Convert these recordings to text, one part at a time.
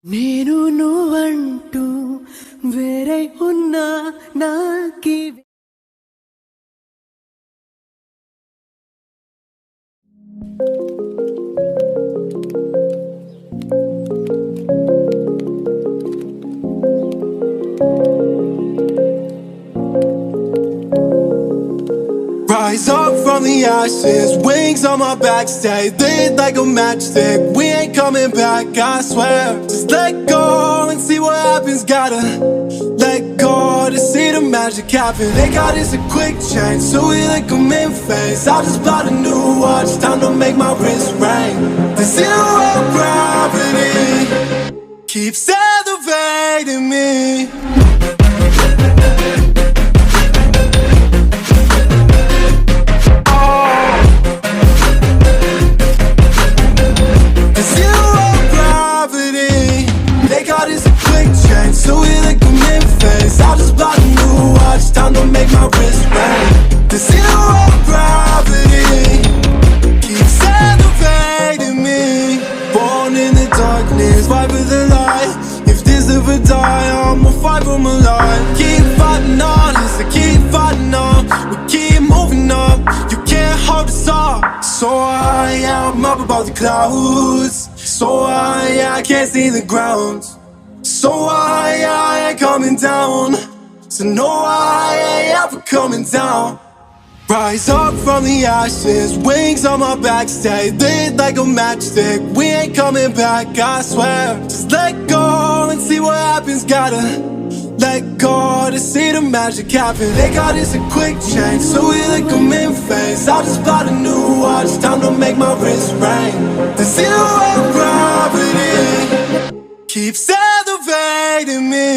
నేను నువ్వంటూ వేరే ఉన్నా నాకి Rise up from the ashes, wings on my back, stay lit like a matchstick. We ain't coming back, I swear. Just let go and see what happens. Gotta let go to see the magic happen. They got us a quick change, so we like them in phase. I just bought a new watch, time to make my wrist ring. The zero gravity keeps elevating me. So we like them in phase. I just bought a new watch, time to make my wrist ring. The zero gravity keeps elevating me. Born in the darkness, fight with the light. If this ever die, I'ma fight for my life. Keep fighting on, yes, I keep fighting on. We keep moving up, you can't hold us up. So I'm up above the clouds. So I can't see the ground. So I ain't coming down. So no, I ain't ever coming down. Rise up from the ashes, wings on my back, stay lit like a matchstick. We ain't coming back, I swear. Just let go and see what happens. Gotta let go to see the magic happen. They got us a quick change, so we like them in phase. I just bought a new watch, time to make my wrist ring. The zero gravity keeps elevating me.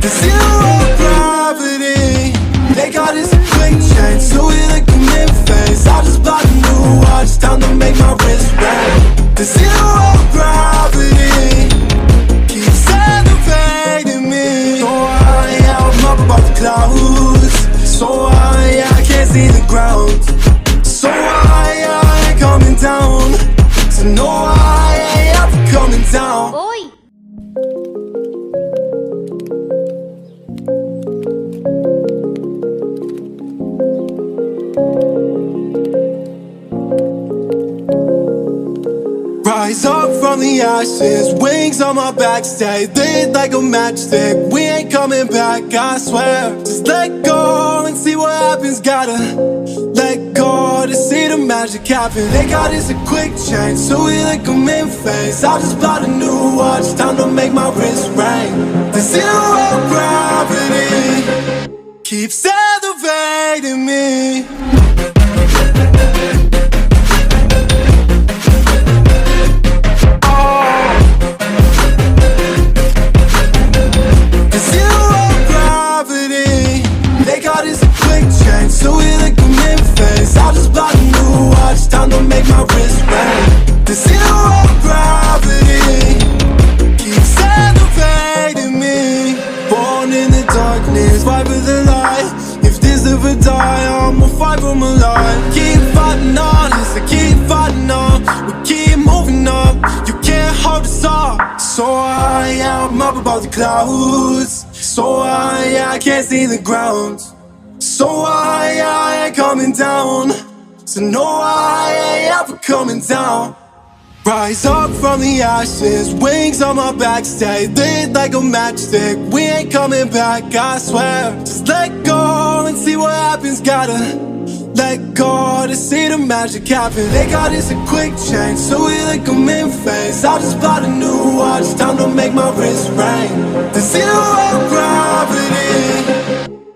The zero gravity, they got us a quick change, so we like them in phase. I just bought a new watch, time to make my wrist ring. The zero gravity keeps elevating me. So I'm up above the clouds. So I can't see the ground. So I ain't coming down. So no, I ain't ever coming down. Oi! Rise up from the ashes, wings on my back, stay lit like a matchstick. We ain't coming back, I swear. Just let go and see what happens. Gotta let go to see the magic happen. They got us a quick change, so we like them in phase. I just bought a new watch, time to make my wrist ring. The zero gravity keeps elevating me. So we like them in phase. I just bought a new watch, time to make my wrist ring. The zero gravity keeps elevating me. Born in the darkness, fight with the light. If this ever die, I'ma fight for my life. Keep fighting on, yes, I keep fighting on. We keep moving up, you can't hold us up. So I'm up above the clouds. So I can't see the ground. So I ain't coming down. So no, I ain't ever coming down. Rise up from the ashes, wings on my back, stay lit like a matchstick. We ain't coming back, I swear. Just let go and see what happens. Gotta let go to see the magic happen. They got us a quick change, so we like them in phase. I just bought a new watch, time to make my wrist ring. The zero gravity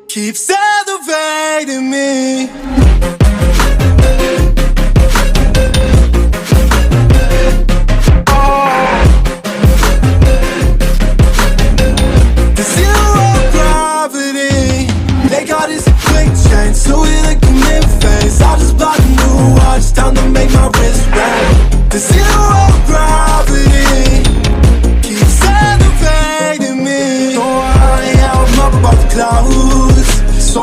keeps elevating me. The zero gravity, they got us a quick change, so we like them in phase. I just bought a new watch, time to make my wrist ring. The zero gravity keeps elevating me. So I am up above the clouds. So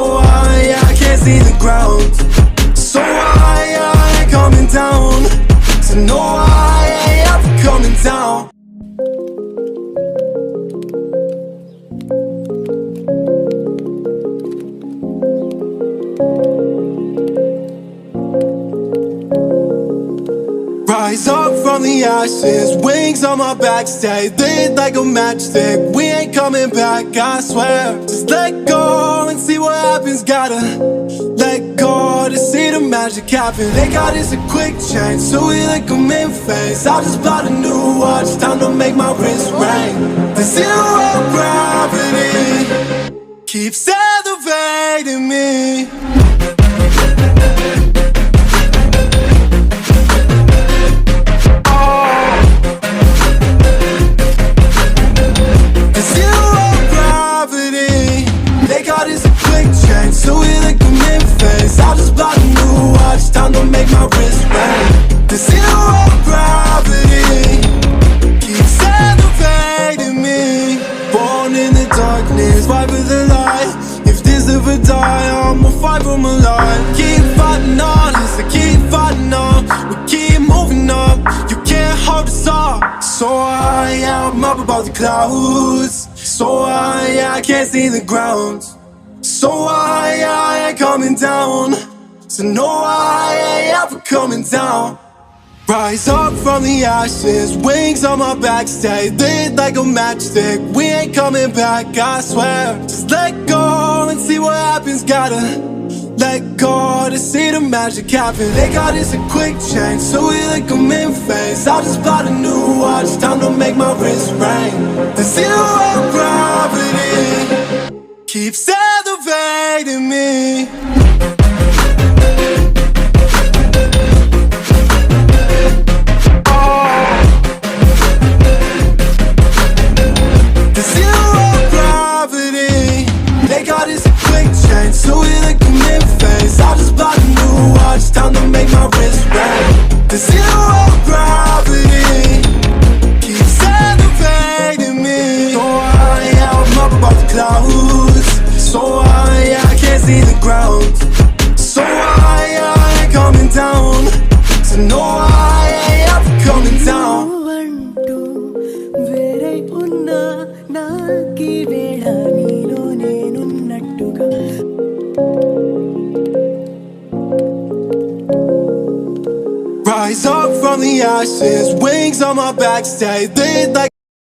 from the ashes, wings on my back, stay lit like a matchstick. We ain't coming back, I swear. Just let go and see what happens. Gotta let go to see the magic happen. They got us a quick change, so we like them in phase. I just bought a new watch, time to make my wrist ring. The zero gravity keeps elevating me. So we like them in phase. I just bought a new watch, time to make my wrist ring. The zero gravity keeps elevating me. Born in the darkness, fight for the light. If this ever die, I'ma fight for my life. Keep fighting on, I keep fighting on. We keep moving up, you can't hold us up. So I'm up above the clouds. So I can't see the ground. So I ain't coming down. So no, I ain't ever coming down. Rise up from the ashes, wings on my back, stay lit like a matchstick. We ain't coming back, I swear. Just let go and see what happens. Gotta let go to see the magic happen. They got us a quick change, so we like them in phase. I just bought a new watch, time to make my wrist ring. The zero gravity keeps elevating me. The zero gravity, they got us a quick change, so we like them in phase. I just bought a new watch, time to make my wrist ring. The zero gravity keeps elevating me. So I'm up above the clouds. So I can't see the ground. So I ain't coming down. So no, I ain't ever coming down. అంటూ వేరే ఉన్నా నాకీ వేళ నీలో నేనున్నట్టుగా Rise up from the ashes, wings on my back, stay lit like